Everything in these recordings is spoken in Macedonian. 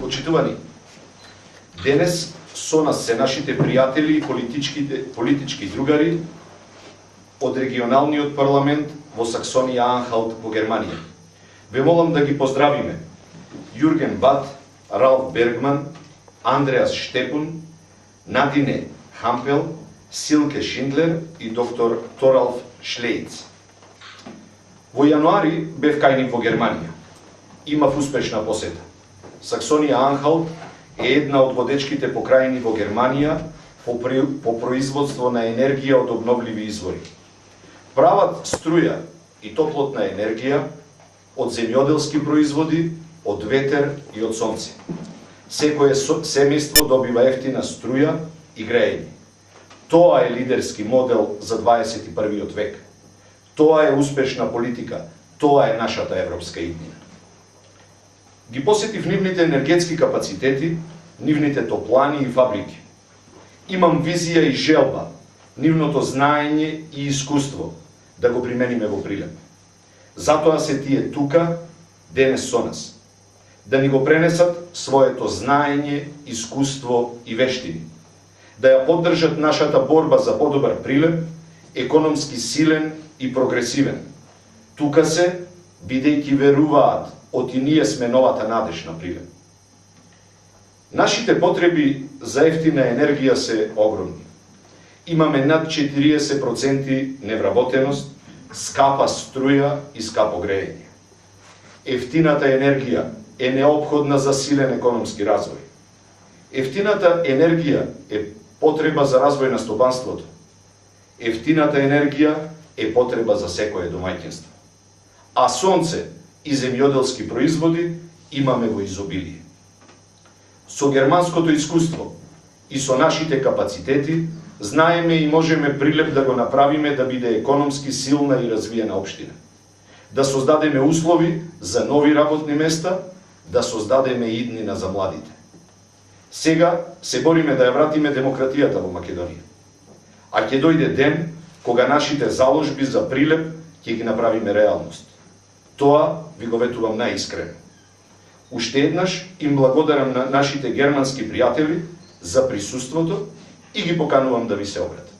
Почитувани, денес со нас се нашите пријатели и политички другари од регионалниот парламент во Саксонија-Анхалт во Германија. Ве молам да ги поздравиме Јурген Бат, Ралф Бергман, Андреас Штепун, Надине Хампел, Силке Шиндлер и доктор Торалф Шлейц. Во јануари бев кај нив во Германија. Имав успешна посета. Саксонија-Анхалт е една од водечките покрајни во Германија по производство на енергија од обновливи извори. Прават струја и топлотна енергија од земјоделски производи, од ветер и од сонце. Секое семејство добива ефтина струја и грејење. Тоа е лидерски модел за 21. век. Тоа е успешна политика. Тоа е нашата европска иднина. Ги посетив нивните енергетски капацитети, нивните топлани и фабрики. Имам визија и желба, нивното знаење и искуство да го примениме во Прилеп. Затоа се тие тука, денес со нас. Да ни го пренесат своето знаење, искуство и вештини. Да ја поддржат нашата борба за подобар Прилеп, економски силен и прогресивен. Тука се, бидејќи веруваат, од и ние сме новата надеж на Прилеп. Нашите потреби за ефтина енергија се огромни. Имаме над 40% невработеност, скапа струја и скапо грејење. Ефтината енергија е неопходна за силен економски развој. Ефтината енергија е потреба за развој на стопанството. Ефтината енергија е потреба за секое домаќинство. А сонце и земјоделски производи имаме во изобилие. Со германското искуство и со нашите капацитети знаеме и можеме Прилеп да го направиме да биде економски силна и развиена општина. Да создадеме услови за нови работни места, да создадеме иднина за младите. Сега се бориме да ја вратиме демократијата во Македонија. А ќе дојде ден кога нашите заложби за Прилеп ќе ги направиме реалност. Тоа ви го ветувам најискрено. Уште еднаш им благодарам на нашите германски пријатели за присуството и ги поканувам да ви се обратат.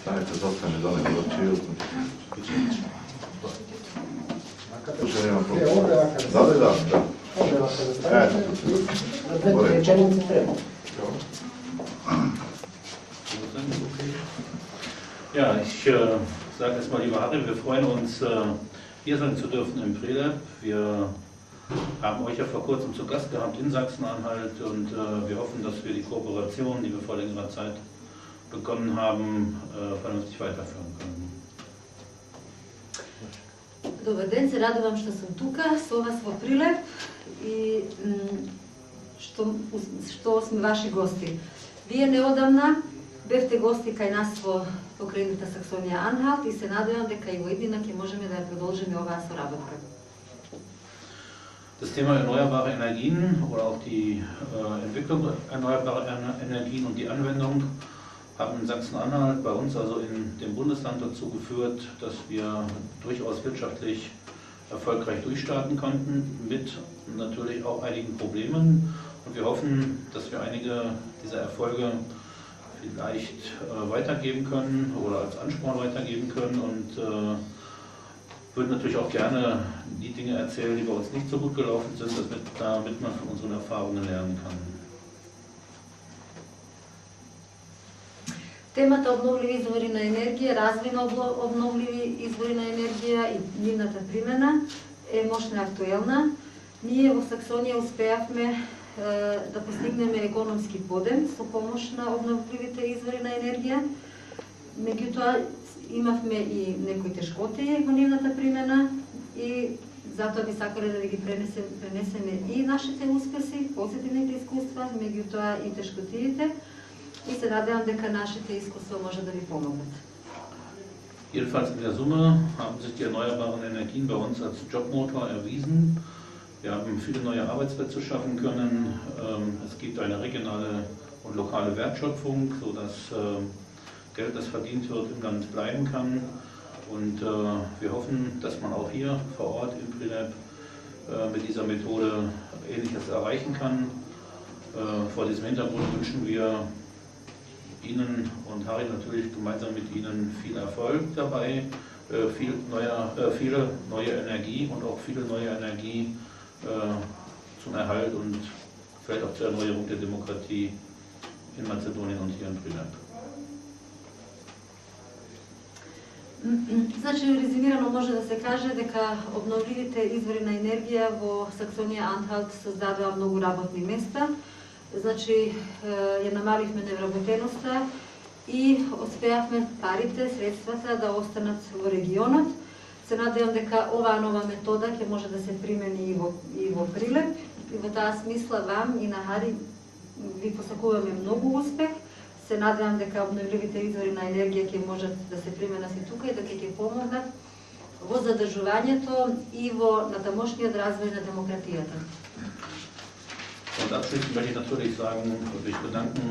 Станете, zostane do nego čiju. Туше нема проблем. Да. Ja, ich sage erstmal die Wahrheit, wir freuen uns, hier sein zu dürfen in Prelep. Wir haben euch ja vor kurzem zu Gast gehabt in Sachsen-Anhalt und wir hoffen, dass wir die Kooperation, die wir vor längerer Zeit begonnen haben, vernünftig weiterführen können. Добар ден, се радувам што сум тука со вас во Прилеп и што сме ваши гости. Вие неодамна бевте гости кај нас во покрајната Саксонија-Анхалт и се надевам дека и во иднина ќе можеме да ја продолжиме оваа соработка. Das Thema erneuerbare Energien oder auch die Entwicklung erneuerbarer Energien und die Anwendung haben in Sachsen-Anhalt, bei uns also in dem Bundesland, dazu geführt, dass wir durchaus wirtschaftlich erfolgreich durchstarten konnten, mit natürlich auch einigen Problemen. Und wir hoffen, dass wir einige dieser Erfolge vielleicht weitergeben können oder als Ansporn weitergeben können und würde natürlich auch gerne die Dinge erzählen, die bei uns nicht so gut gelaufen sind, damit man von unseren Erfahrungen lernen kann. Темата обновливи извори на енергија, развој на обновливи извори на енергија и нивната примена е мощна и актуелна. Ние во Саксонија успеавме да постигнеме економски подем со помош на обновливите извори на енергија. Меѓутоа имавме и некои тешкоти во нивната примена и затоа би сакале да ги пренесеме и нашите успеси, позитивните искуства, меѓутоа и тешкотиите. И се надевам дека нашите искуства може да ви помогнат. Jedenfalls in der Summe haben sich die erneuerbaren Energien bei uns als Jobmotor erwiesen. Wir haben viele neue Arbeitsplätze schaffen können. Es gibt eine regionale und lokale Wertschöpfung, sodass Geld, das verdient wird, im Land bleiben kann. Und wir hoffen, dass man auch hier vor Ort in Prilep mit dieser Methode Ähnliches erreichen kann. Vor diesem Hintergrund wünschen wir Ihnen und Harry natürlich gemeinsam mit Ihnen viel Erfolg dabei, viele neue Energie und auch viele neue Energie zum Erhalt und vielleicht auch zur Erneuerung der Demokratie in Mazedonien und hier in Prilep. Значи, резюмирано може да се каже дека обновливите извори на енергија во Саксонија-Анхалт создадоа многу работни места. Значи, ја намаливме невработеноста и успеавме парите, средствата да останат во регионот. Се надевам дека оваа нова метода ќе може да се примени и во Прилеп. И во таа смисла вам и на Хари ви посакуваме многу успех. Се надевам дека обновливите извори на енергија ќе можат да се применат и тука и дека ќе помогнат во задржувањето и во натамошниот развој на демократијата. Und abschließend möchte ich natürlich sagen und mich bedanken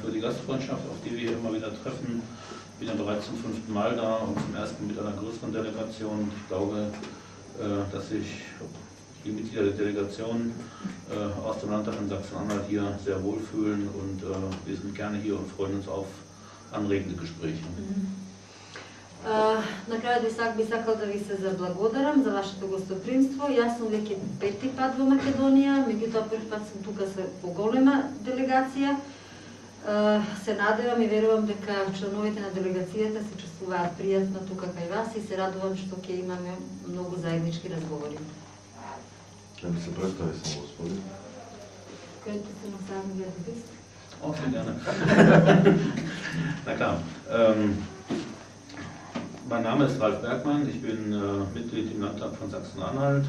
für die Gastfreundschaft, auf die wir hier immer wieder treffen. Ich bin ja bereits zum 5. Mal da und zum ersten mit einer größeren Delegation. Ich glaube, dass sich die Mitglieder der Delegation aus dem Landtag in Sachsen-Anhalt hier sehr wohlfühlen und wir sind gerne hier und freuen uns auf anregende Gespräche. На крајот би сакал да ви се заблагодарам за вашето гостопримство. Јас сум веќе 5-ти пат во Македонија, меѓутоа прв пат сум тука со поголема делегација. Се надевам и верувам дека членовите на делегацијата се чувствуваат пријатно тука кај вас и се радувам што ќе имаме многу заеднички разговори. Да ми се представи само господин. Könnte du noch sagen, wer du bist? Auch sehr gerne. Na klar. Mein Name ist Ralf Bergmann, ich bin Mitglied im Landtag von Sachsen-Anhalt.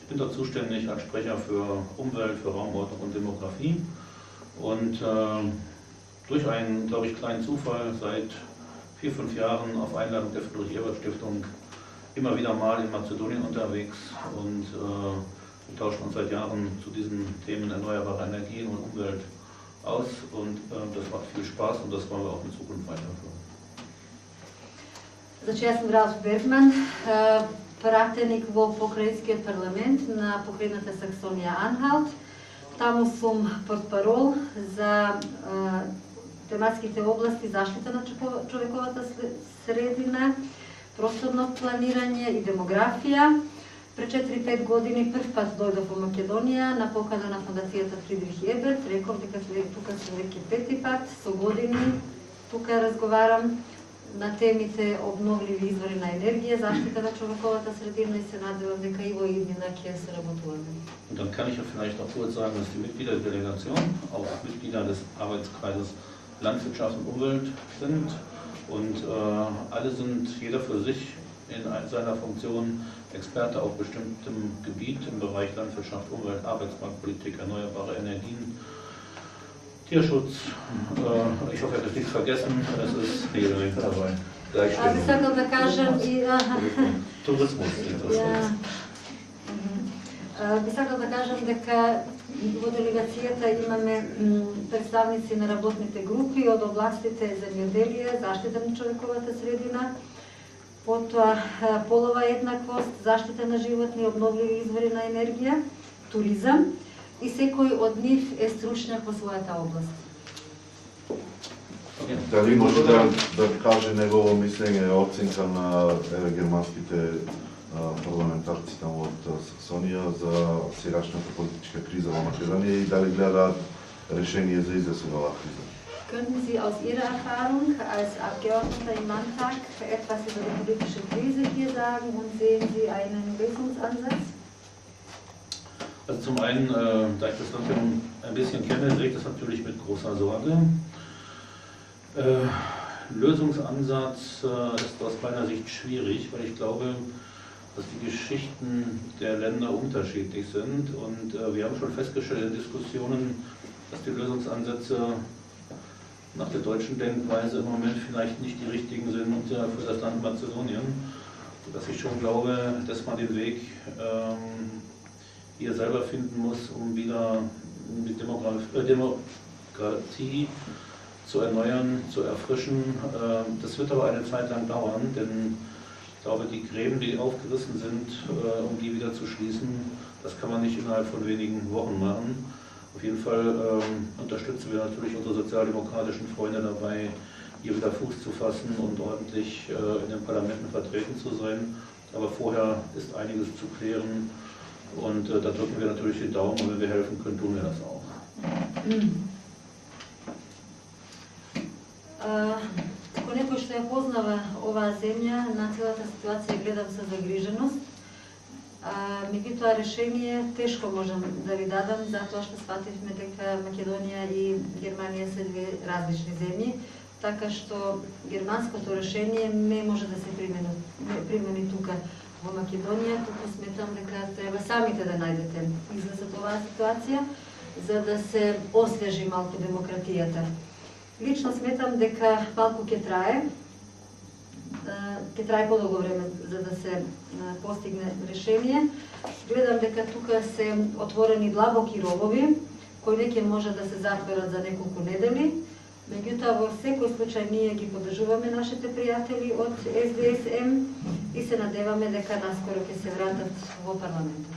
Ich bin dort zuständig als Sprecher für Umwelt, für Raumordnung und Demografie. Und durch einen, glaube ich, kleinen Zufall seit 4-5 Jahren auf Einladung der Friedrich-Ebert-Stiftung immer wieder mal in Mazedonien unterwegs und wir tauschen uns seit Jahren zu diesen Themen erneuerbare Energien und Umwelt aus und das macht viel Spaß und das wollen wir auch in Zukunft weiterführen. Значи, јас сум Ралф Бергман, пратеник во покраинскиот парламент на покраината Саксонија-Анхалт. Таму сум портпарол за тематските области заштита на човековата средина, просторно планирање и демографија. Пред 4-5 години прв пат дојдов во Македонија на покана на фондацијата Фридрих Еберт. Реков дека тука сум веќе 5-ти пат, со години тука разговарам на темите обновливи извори на енергија, заштита на човековата средина и се надевам дека и во иднина ќе се работуваме. Und dann kann ich ja vielleicht noch kurz sagen, dass die Mitglieder der Delegation auch Mitglieder des Arbeitskreises Landwirtschaft und Umwelt sind und alle sind jeder für sich in seiner Funktion Experte auf bestimmtem Gebiet im Bereich Landwirtschaft, Umwelt, Arbeitsmarktpolitik, erneuerbare Energien, Tierschutz, ich hoffe, ich habe nichts vergessen, es ist jede Menge dabei. Би сакал да кажам и Tourismus. Би сакал да кажам дека во делегацијата имаме представници на работните групи од областите земјоделие, заштита на човековата средина, потоа полова еднаквост, заштита на животни, обновливи извори на енергија, туризам и секој од нив е стручњак во својата област. Дали може да каже негово мислење, оценка на германските парламентарци таму од Саксонија за сегашната политичка криза во Македонија и дали гледаат решение за излез од оваа криза? Könnten Sie aus Ihrer Erfahrung als Abgeordneter im Landtag etwas über die politische Krise hier sagen und sehen Sie einen Lösungsansatz? Also zum einen, da ich das Land ein bisschen kenne, sehe ich das natürlich mit großer Sorge. Lösungsansatz ist aus meiner Sicht schwierig, weil ich glaube, dass die Geschichten der Länder unterschiedlich sind und wir haben schon festgestellt in Diskussionen, dass die Lösungsansätze nach der deutschen Denkweise im Moment vielleicht nicht die richtigen sind für das Land Mazedonien, sodass ich schon glaube, dass man den Weg hier selber finden muss, um wieder die Demokratie zu erneuern, zu erfrischen. Das wird aber eine Zeit lang dauern, denn ich glaube, die Gräben, die aufgerissen sind, um die wieder zu schließen, das kann man nicht innerhalb von wenigen Wochen machen. Auf jeden Fall unterstützen wir natürlich unsere sozialdemokratischen Freunde dabei, hier wieder Fuß zu fassen und ordentlich in den Parlamenten vertreten zu sein. Aber vorher ist einiges zu klären und da drücken wir natürlich die Daumen und wenn wir helfen können, tun wir das auch. Како некој што ја познава оваа земја, на целата ситуација гледам со загриженост. Меѓутоа решение тешко можам да ви дадам, затоа што свативме дека Македонија и Германија се две различни земји, така што германското решение не може да се примени тука во Македонија, туку сметам дека треба самите да најдете излез од оваа ситуација, за да се освежи малку демократијата. Лично сметам дека малку ќе трае подолго време за да се постигне решение. Гледам дека тука се отворени длабоки ровови, кои не ќе може да се затворат за неколку недели. Меѓутоа, во секој случај ние ги поддржуваме нашите пријатели од СДСМ и се надеваме дека наскоро ќе се вратат во парламентот.